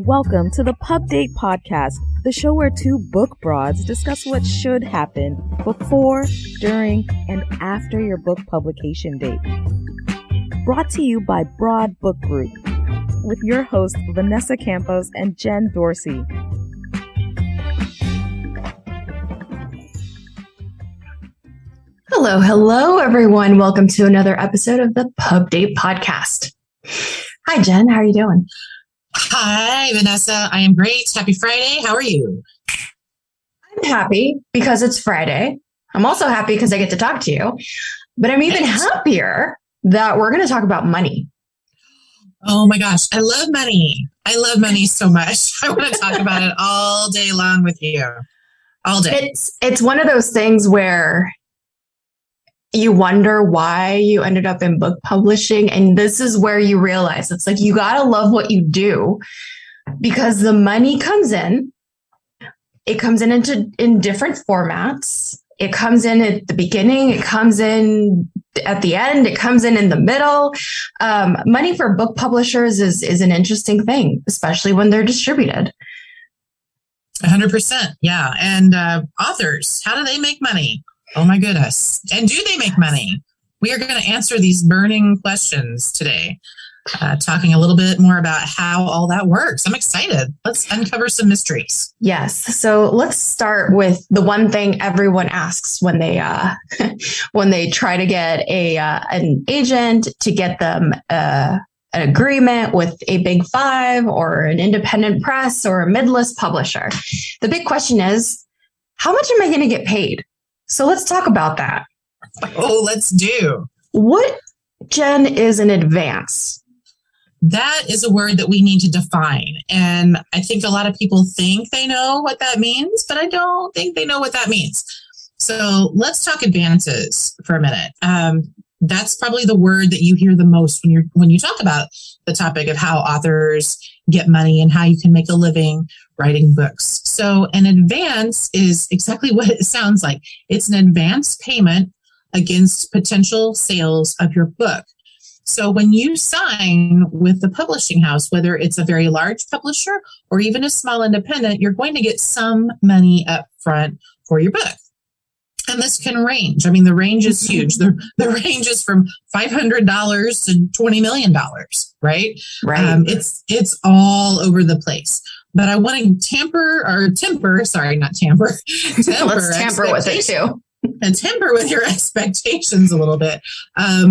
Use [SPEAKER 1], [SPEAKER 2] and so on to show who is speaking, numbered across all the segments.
[SPEAKER 1] Welcome to the Pub Date Podcast, the show where two book broads discuss what should happen before, during, and after your book publication date. Brought to you by Broad Book Group, with your hosts Vanessa Campos and Jen Dorsey.
[SPEAKER 2] Hello, everyone. Welcome to another episode of the Pub Date Podcast. Hi, Jen. How are you doing?
[SPEAKER 3] Hi, Vanessa. I am great. Happy Friday. How are you?
[SPEAKER 2] I'm happy because it's Friday. I'm also happy because I get to talk to you. But I'm even happier that we're going to talk about money.
[SPEAKER 3] Oh my gosh. I love money. I love money so much. I want to talk about it all day long with you. All day.
[SPEAKER 2] It's one of those things where you wonder why you ended up in book publishing. And this is where you realize it's like, you got to love what you do because the money comes in. It comes in different formats. It comes in at the beginning. It comes in at the end. It comes in the middle. Money for book publishers is an interesting thing, especially when they're distributed.
[SPEAKER 3] 100%. Yeah. And authors, how do they make money? Oh my goodness. And do they make money? We are going to answer these burning questions today, talking a little bit more about how all that works. I'm excited. Let's uncover some mysteries.
[SPEAKER 2] Yes. So let's start with the one thing everyone asks when they try to get an agent to get them an agreement with a big five or an independent press or a midlist publisher. The big question is, how much am I going to get paid? So let's talk about that.
[SPEAKER 3] Oh, let's do.
[SPEAKER 2] What, Jen, is an advance?
[SPEAKER 3] That is a word that we need to define. And I think a lot of people think they know what that means, but I don't think they know what that means. So let's talk advances for a minute. That's probably the word that you hear the most when you talk about the topic of how authors get money and how you can make a living writing books. So an advance is exactly what it sounds like. It's an advance payment against potential sales of your book. So when you sign with the publishing house, whether it's a very large publisher or even a small independent, you're going to get some money up front for your book. And this can range. I mean, the range is huge. The range is from $500 to $20 million, right?
[SPEAKER 2] Right.
[SPEAKER 3] It's all over the place. But I want to temper. Let's tamper
[SPEAKER 2] with it too.
[SPEAKER 3] And temper with your expectations a little bit.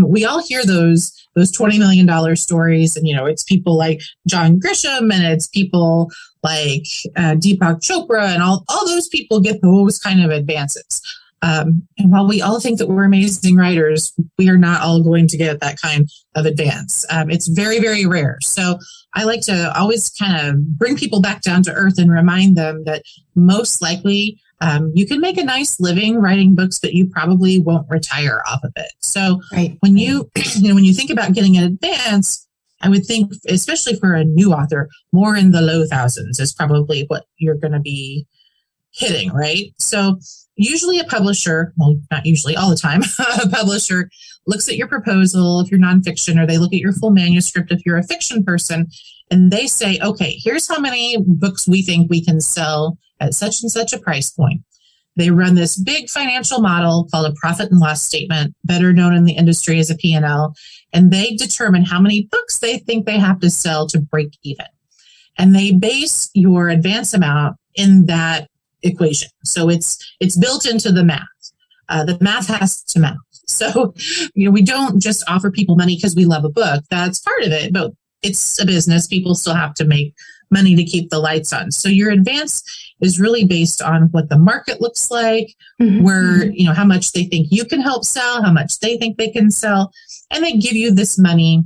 [SPEAKER 3] We all hear those $20 million stories, and it's people like John Grisham, and it's people like Deepak Chopra, and all those people get those kind of advances. And while we all think that we're amazing writers, we are not all going to get that kind of advance. It's very, very rare. So I like to always kind of bring people back down to earth and remind them that most likely you can make a nice living writing books, but you probably won't retire off of it. So when you when you think about getting an advance, I would think, especially for a new author, more in the low thousands is probably what you're going to be hitting, right? So usually a publisher, well, not usually, all the time, a publisher looks at your proposal if you're nonfiction, or they look at your full manuscript if you're a fiction person, and they say, okay, here's how many books we think we can sell at such and such a price point. They run this big financial model called a profit and loss statement, better known in the industry as a P&L, and they determine how many books they think they have to sell to break even. And they base your advance amount in that equation. So it's built into the math. The math has to math. So, we don't just offer people money because we love a book. That's part of it, but it's a business. People still have to make money to keep the lights on. So your advance is really based on what the market looks like, where, how much they think you can help sell, how much they think they can sell, and they give you this money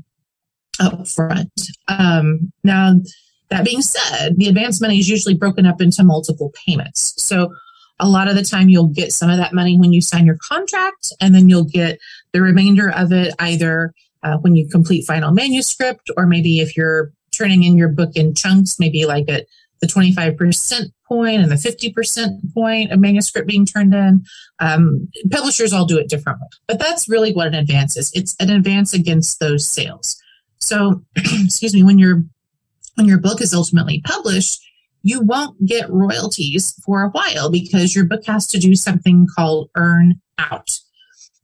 [SPEAKER 3] up front. Now, that being said, the advance money is usually broken up into multiple payments. So a lot of the time you'll get some of that money when you sign your contract, and then you'll get the remainder of it either when you complete final manuscript, or maybe if you're turning in your book in chunks, maybe like at the 25% point and the 50% point of manuscript being turned in. Publishers all do it differently, but that's really what an advance is. It's an advance against those sales. So, excuse me, when you're when your book is ultimately published, you won't get royalties for a while because your book has to do something called earn out.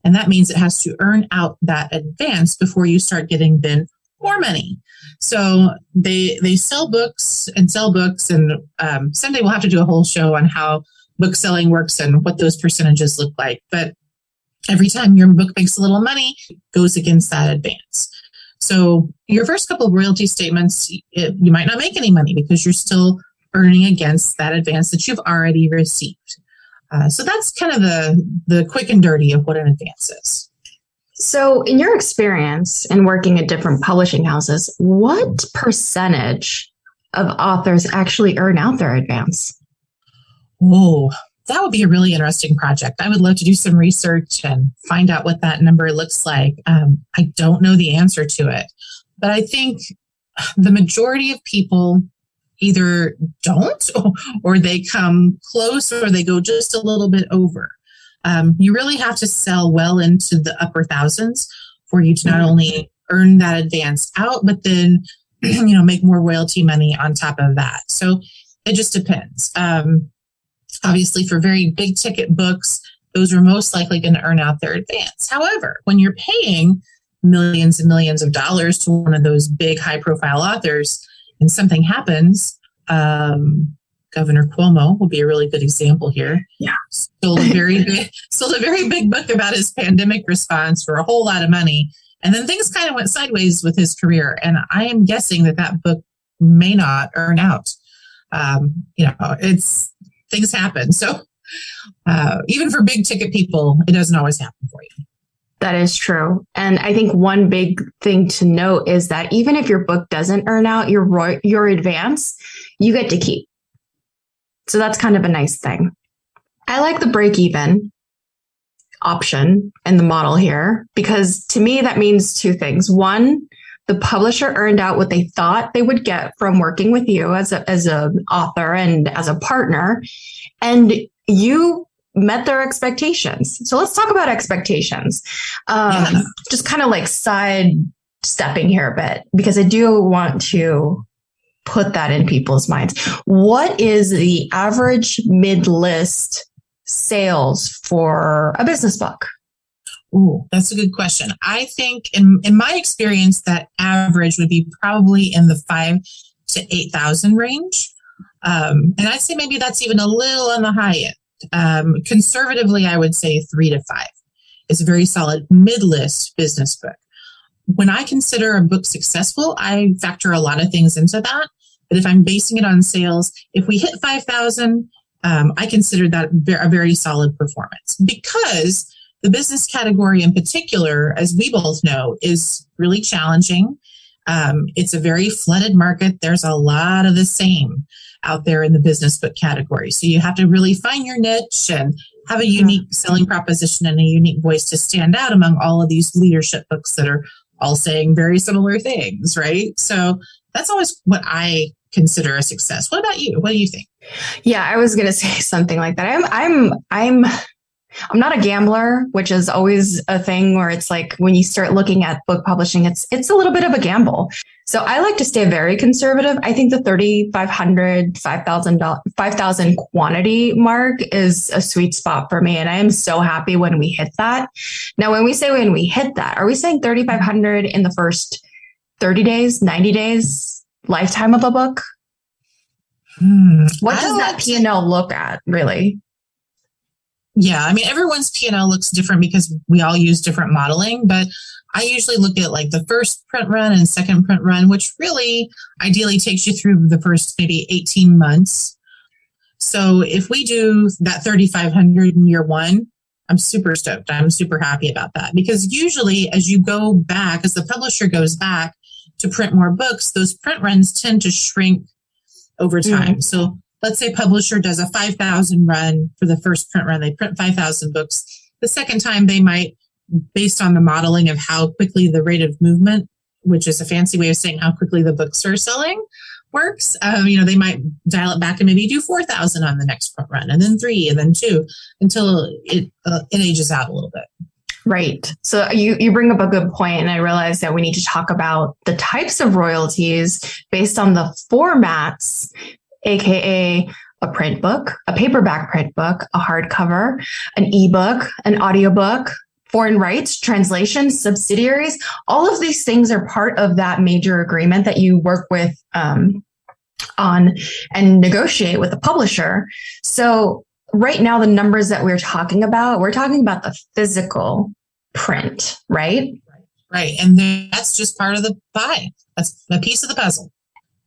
[SPEAKER 3] And that means it has to earn out that advance before you start getting then more money. So they sell books, and someday we'll have to do a whole show on how book selling works and what those percentages look like. But every time your book makes a little money, it goes against that advance. So your first couple of royalty statements, you might not make any money because you're still earning against that advance that you've already received. So that's kind of the quick and dirty of what an advance is.
[SPEAKER 2] So in your experience in working at different publishing houses, what percentage of authors actually earn out their advance?
[SPEAKER 3] Oh, that would be a really interesting project. I would love to do some research and find out what that number looks like. I don't know the answer to it, but I think the majority of people either don't or they come close or they go just a little bit over. You really have to sell well into the upper thousands for you to not only earn that advance out, but then, make more royalty money on top of that. So it just depends. Obviously, for very big ticket books, those are most likely going to earn out their advance. However, when you're paying millions and millions of dollars to one of those big high profile authors and something happens, Governor Cuomo will be a really good example here.
[SPEAKER 2] Yeah.
[SPEAKER 3] Sold a very big book about his pandemic response for a whole lot of money. And then things kind of went sideways with his career. And I am guessing that book may not earn out. Things happen. So even for big ticket people, it doesn't always happen for you.
[SPEAKER 2] That is true. And I think one big thing to note is that even if your book doesn't earn out your advance, you get to keep. So that's kind of a nice thing. I like the break even option in the model here, because to me, that means two things. One, the publisher earned out what they thought they would get from working with you as an author and as a partner, and you met their expectations. So let's talk about expectations. Just kind of like sidestepping here a bit, because I do want to put that in people's minds. What is the average mid-list sales for a business book?
[SPEAKER 3] Ooh, that's a good question. I think in my experience, that average would be probably in the 5,000 to 8,000 range. And I'd say maybe that's even a little on the high end. Conservatively, I would say 3 to 5 is a very solid mid-list business book. When I consider a book successful, I factor a lot of things into that. But if I'm basing it on sales, if we hit 5,000, I consider that a very solid performance, because the business category in particular, as we both know, is really challenging. It's a very flooded market. There's a lot of the same out there in the business book category. So you have to really find your niche and have a unique selling proposition and a unique voice to stand out among all of these leadership books that are all saying very similar things, right? So that's always what I consider a success. What about you? What do you think?
[SPEAKER 2] Yeah, I was going to say something like that. I'm not a gambler, which is always a thing where it's like when you start looking at book publishing, it's a little bit of a gamble. So I like to stay very conservative. I think the $3,500, $5,000 quantity mark is a sweet spot for me. And I am so happy when we hit that. Now, when we hit that, are we saying $3,500 in the first 30 days, 90 days, lifetime of a book? What does that P&L look at, really?
[SPEAKER 3] Yeah, I mean, everyone's P&L looks different because we all use different modeling, but I usually look at like the first print run and second print run, which really ideally takes you through the first maybe 18 months. So if we do that 3,500 in year one, I'm super stoked. I'm super happy about that, because usually as you go back, as the publisher goes back to print more books, those print runs tend to shrink over time. So let's say publisher does a 5,000 run for the first print run. They print 5,000 books. The second time they might, based on the modeling of how quickly the rate of movement, which is a fancy way of saying how quickly the books are selling, works. They might dial it back and maybe do 4,000 on the next print run, and then 3, and then 2, until it ages out a little bit.
[SPEAKER 2] Right. So you bring up a good point, and I realize that we need to talk about the types of royalties based on the formats, aka a print book, a paperback print book, a hardcover, an ebook, an audiobook, foreign rights, translations, subsidiaries. All of these things are part of that major agreement that you work with on and negotiate with the publisher. So right now, the numbers that we're talking about the physical print, right?
[SPEAKER 3] Right. And that's just part of the pie. That's a piece of the puzzle.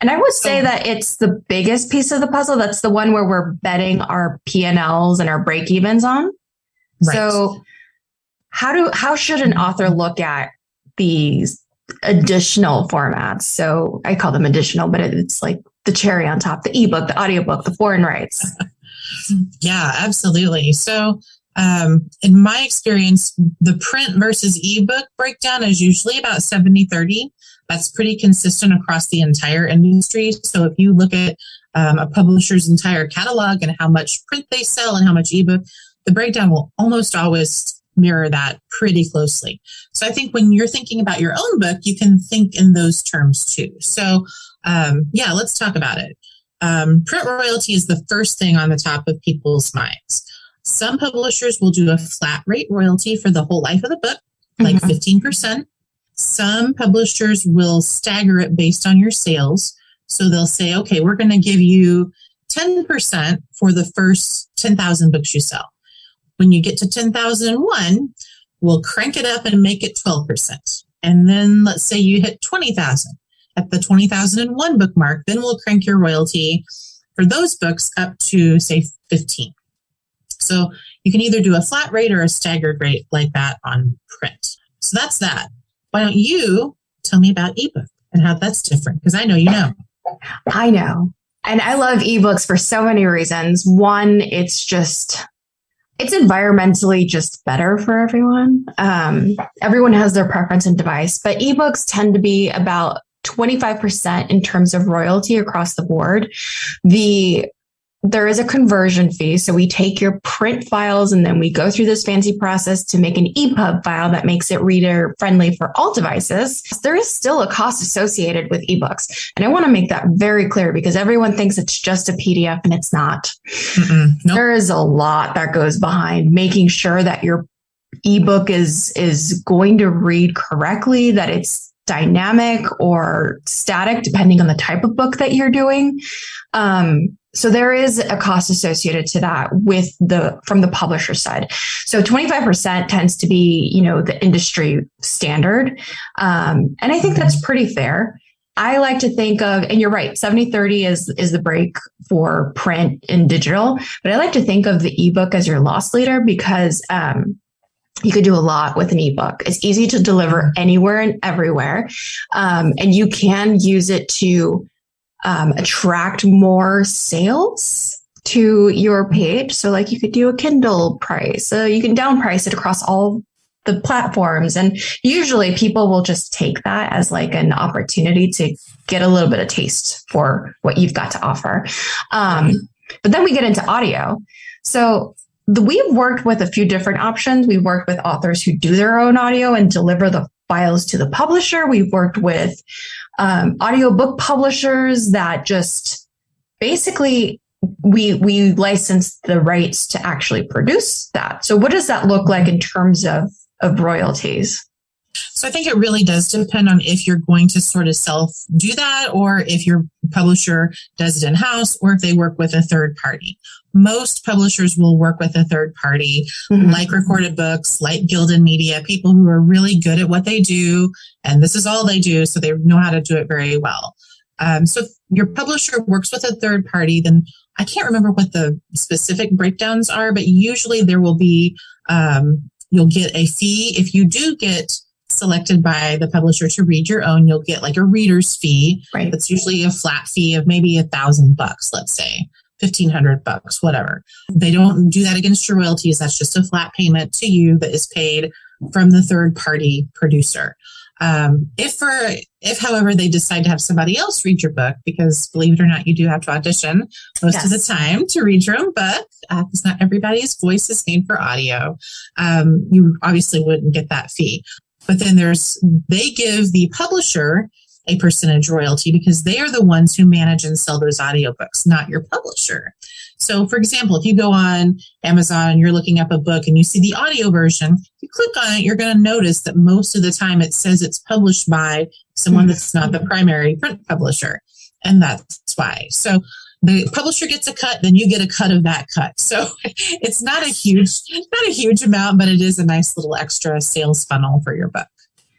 [SPEAKER 2] And I would say that it's the biggest piece of the puzzle. That's the one where we're betting our P&Ls and our break evens on. Right. So how should an author look at these additional formats? So I call them additional, but it's like the cherry on top, the ebook, the audiobook, the foreign rights.
[SPEAKER 3] Yeah, absolutely. So in my experience, the print versus ebook breakdown is usually about 70-30. That's pretty consistent across the entire industry. So if you look at a publisher's entire catalog and how much print they sell and how much ebook, the breakdown will almost always mirror that pretty closely. So I think when you're thinking about your own book, you can think in those terms too. So let's talk about it. Print royalty is the first thing on the top of people's minds. Some publishers will do a flat rate royalty for the whole life of the book, like 15%. Some publishers will stagger it based on your sales. So they'll say, okay, we're going to give you 10% for the first 10,000 books you sell. When you get to 10,001, we'll crank it up and make it 12%. And then let's say you hit 20,000. At the 20,001 book mark, then we'll crank your royalty for those books up to, say, 15. So you can either do a flat rate or a staggered rate like that on print. So that's that. Why don't you tell me about ebook and how that's different? Because I know you know.
[SPEAKER 2] I know. And I love ebooks for so many reasons. One, it's environmentally just better for everyone. Everyone has their preference and device, but ebooks tend to be about 25% in terms of royalty across the board. There is a conversion fee. So we take your print files and then we go through this fancy process to make an EPUB file that makes it reader friendly for all devices. There is still a cost associated with ebooks. And I want to make that very clear because everyone thinks it's just a PDF and it's not. Nope. There is a lot that goes behind making sure that your ebook is going to read correctly, that it's dynamic or static, depending on the type of book that you're doing. So there is a cost associated to that from the publisher side. So 25% tends to be, the industry standard. And I think that's pretty fair. I like to think of, and you're right, 70-30 is the break for print and digital, but I like to think of the ebook as your loss leader because, you could do a lot with an ebook. It's easy to deliver anywhere and everywhere. And you can use it to attract more sales to your page. So like you could do a Kindle price. So you can down price it across all the platforms. And usually people will just take that as like an opportunity to get a little bit of taste for what you've got to offer. But then we get into audio. So we've worked with a few different options. We've worked with authors who do their own audio and deliver the files to the publisher. We've worked with audiobook publishers that just basically we license the rights to actually produce that. So what does that look like in terms of royalties?
[SPEAKER 3] So I think it really does depend on if you're going to sort of self-do that or if your publisher does it in-house or if they work with a third party. Most publishers will work with a third party, like Recorded Books, like Gilded Media, people who are really good at what they do, and this is all they do, so they know how to do it very well. So if your publisher works with a third party, then I can't remember what the specific breakdowns are, but usually there will be, you'll get a fee. If you do get selected by the publisher to read your own, you'll get like a reader's fee. Right. That's usually a flat fee of maybe $1,000, let's say $1,500, whatever. They don't do that against your royalties. That's just a flat payment to you that is paid from the third party producer. If, however, they decide to have somebody else read your book, because believe it or not, you do have to audition most of the time to read your own book, because not everybody's voice is made for audio. You obviously wouldn't get that fee. But then they give the publisher a percentage royalty because they are the ones who manage and sell those audiobooks, not your publisher. So, for example, if you go on Amazon and you're looking up a book and you see the audio version, you click on it, you're going to notice that most of the time it says it's published by someone that's not the primary print publisher. And that's why. So the publisher gets a cut, then you get a cut of that cut. So it's not a huge amount, but it is a nice little extra sales funnel for your book.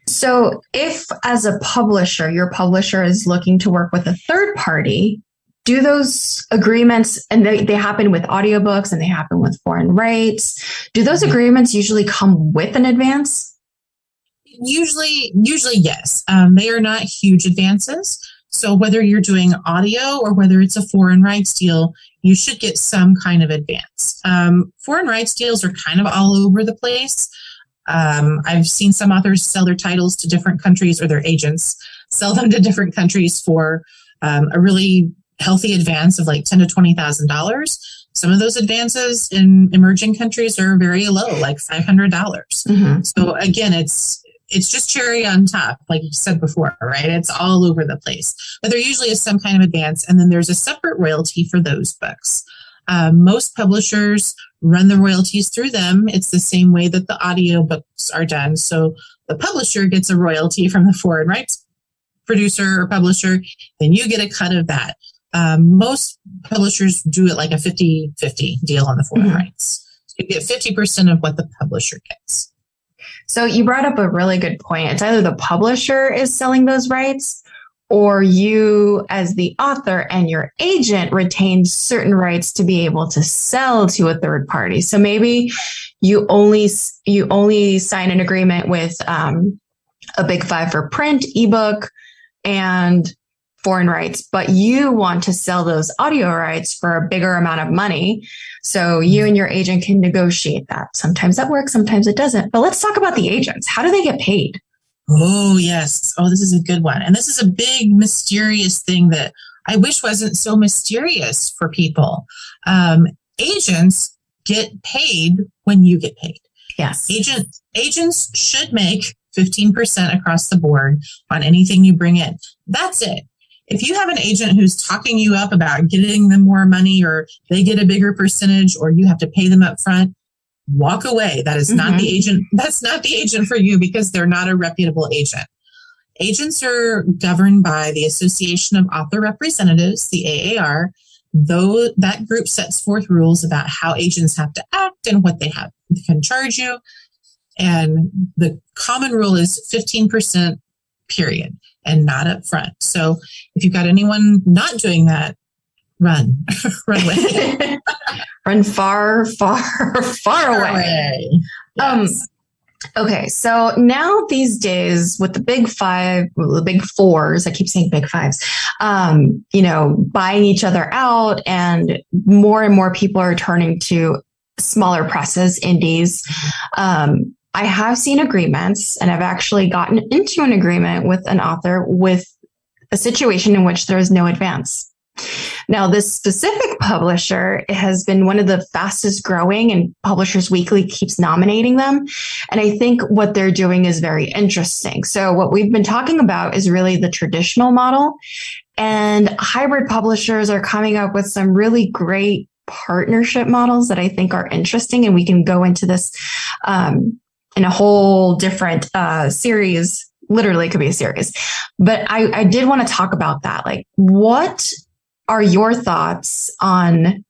[SPEAKER 2] So if, as a publisher, your publisher is looking to work with a third party, do those agreements, and they happen with audiobooks and they happen with foreign rights, do those agreements usually come with an advance?
[SPEAKER 3] Usually yes. They are not huge advances. So whether you're doing audio or whether it's a foreign rights deal, you should get some kind of advance. Foreign rights deals are kind of all over the place. I've seen some authors sell their titles to different countries, or their agents sell them to different countries for a really healthy advance of like $10,000 to $20,000. Some of those advances in emerging countries are very low, like $500. Mm-hmm. So again, it's just cherry on top, like you said before, right? It's all over the place. But there usually is some kind of advance, and then there's a separate royalty for those books. Most publishers run the royalties through them. It's the same way that the audiobooks are done. So the publisher gets a royalty from the foreign rights producer or publisher, then you get a cut of that. Most publishers do it like a 50-50 deal on the foreign rights. So you get 50% of what the publisher gets.
[SPEAKER 2] So you brought up a really good point. It's either the publisher is selling those rights, or you as the author and your agent retain certain rights to be able to sell to a third party. So maybe you only sign an agreement with a big five for print, ebook, and foreign rights, but you want to sell those audio rights for a bigger amount of money. So you and your agent can negotiate that. Sometimes that works, sometimes it doesn't. But let's talk about the agents. How do they get paid?
[SPEAKER 3] Oh, yes. Oh, this is a good one. And this is a big, mysterious thing that I wish wasn't so mysterious for people. Agents get paid when you get paid.
[SPEAKER 2] Yes.
[SPEAKER 3] Agents should make 15% across the board on anything you bring in. That's it. If you have an agent who's talking you up about getting them more money, or they get a bigger percentage, or you have to pay them up front, walk away. That is not the agent. That's not the agent for you, because they're not a reputable agent. Agents are governed by the Association of Author Representatives, the AAR. Though that group sets forth rules about how agents have to act and what they can charge you. And the common rule is 15%, period, and not up front. So if you've got anyone not doing that, run away.
[SPEAKER 2] Run far away.
[SPEAKER 3] Yes.
[SPEAKER 2] Okay, so now these days with the big five, the big fours, I keep saying big fives, buying each other out, and more people are turning to smaller presses, indies. I have seen agreements, and I've actually gotten into an agreement with an author with a situation in which there is no advance. Now, this specific publisher has been one of the fastest growing, and Publishers Weekly keeps nominating them. And I think what they're doing is very interesting. So what we've been talking about is really the traditional model, and hybrid publishers are coming up with some really great partnership models that I think are interesting. And we can go into this in a whole different series. Literally could be a series. But I did want to talk about that. Like, what are your thoughts on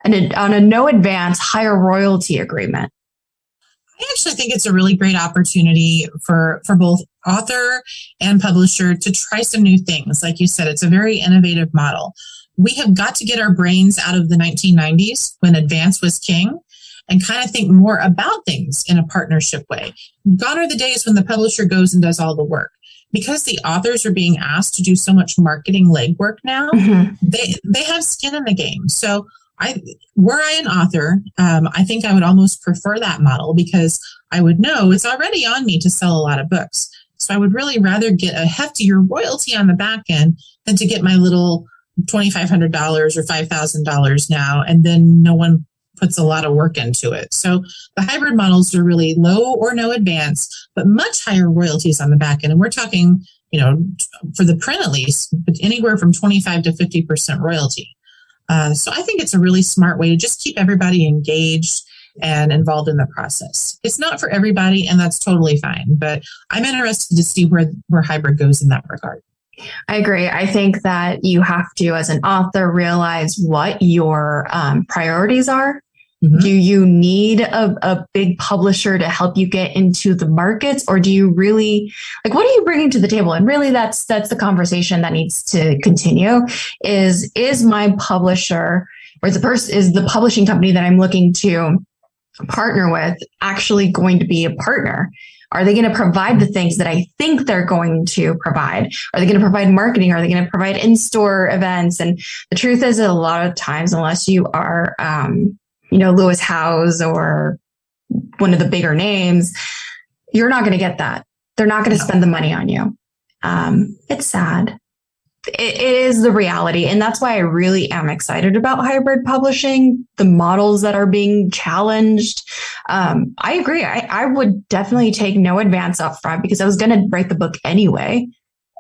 [SPEAKER 2] a no advance, higher royalty agreement?
[SPEAKER 3] I actually think it's a really great opportunity for both author and publisher to try some new things. Like you said, it's a very innovative model. We have got to get our brains out of the 1990s when advance was king and kind of think more about things in a partnership way. Gone are the days when the publisher goes and does all the work. Because the authors are being asked to do so much marketing legwork now, they have skin in the game. So were I an author, I think I would almost prefer that model, because I would know it's already on me to sell a lot of books. So I would really rather get a heftier royalty on the back end than to get my little $2,500 or $5,000 now, and then no one puts a lot of work into it. So the hybrid models are really low or no advance, but much higher royalties on the back end. And we're talking, for the print at least, but anywhere from 25 to 50% royalty. So I think it's a really smart way to just keep everybody engaged and involved in the process. It's not for everybody, and that's totally fine. But I'm interested to see where hybrid goes in that regard.
[SPEAKER 2] I agree. I think that you have to, as an author, realize what your priorities are. Mm-hmm. Do you need a big publisher to help you get into the markets, or do you really what are you bringing to the table? And really, that's the conversation that needs to continue. Is my publisher, or is the publishing company that I'm looking to partner with actually going to be a partner? Are they going to provide the things that I think they're going to provide? Are they going to provide marketing? Are they going to provide in-store events? And the truth is that a lot of times, unless you are, Lewis Howes or one of the bigger names, you're not going to get that. They're not going to spend the money on you. It's sad. It is the reality. And that's why I really am excited about hybrid publishing, the models that are being challenged. I agree. I would definitely take no advance up front because I was going to write the book anyway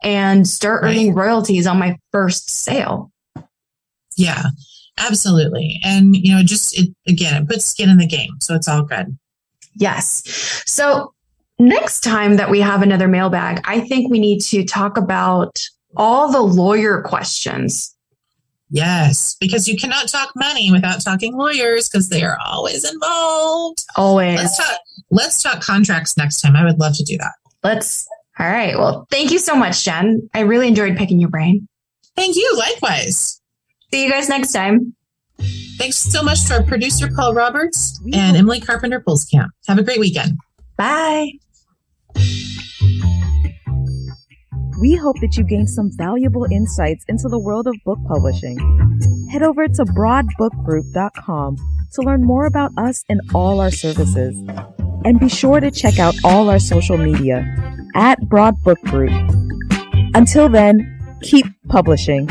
[SPEAKER 2] and start earning royalties on my first sale.
[SPEAKER 3] Yeah, absolutely. And, it puts skin in the game. So it's all good.
[SPEAKER 2] Yes. So next time that we have another mailbag, I think we need to talk about all the lawyer questions.
[SPEAKER 3] Yes, because you cannot talk money without talking lawyers because they are always involved.
[SPEAKER 2] Always.
[SPEAKER 3] Let's talk contracts next time. I would love to do that.
[SPEAKER 2] All right. Well, thank you so much, Jen. I really enjoyed picking your brain.
[SPEAKER 3] Thank you. Likewise.
[SPEAKER 2] See you guys next time.
[SPEAKER 3] Thanks so much to our producer, Paul Roberts, and Emily Carpenter-Pulskamp. Have a great weekend.
[SPEAKER 2] Bye.
[SPEAKER 1] We hope that you gained some valuable insights into the world of book publishing. Head over to broadbookgroup.com to learn more about us and all our services. And be sure to check out all our social media at Broad Book Group. Until then, keep publishing.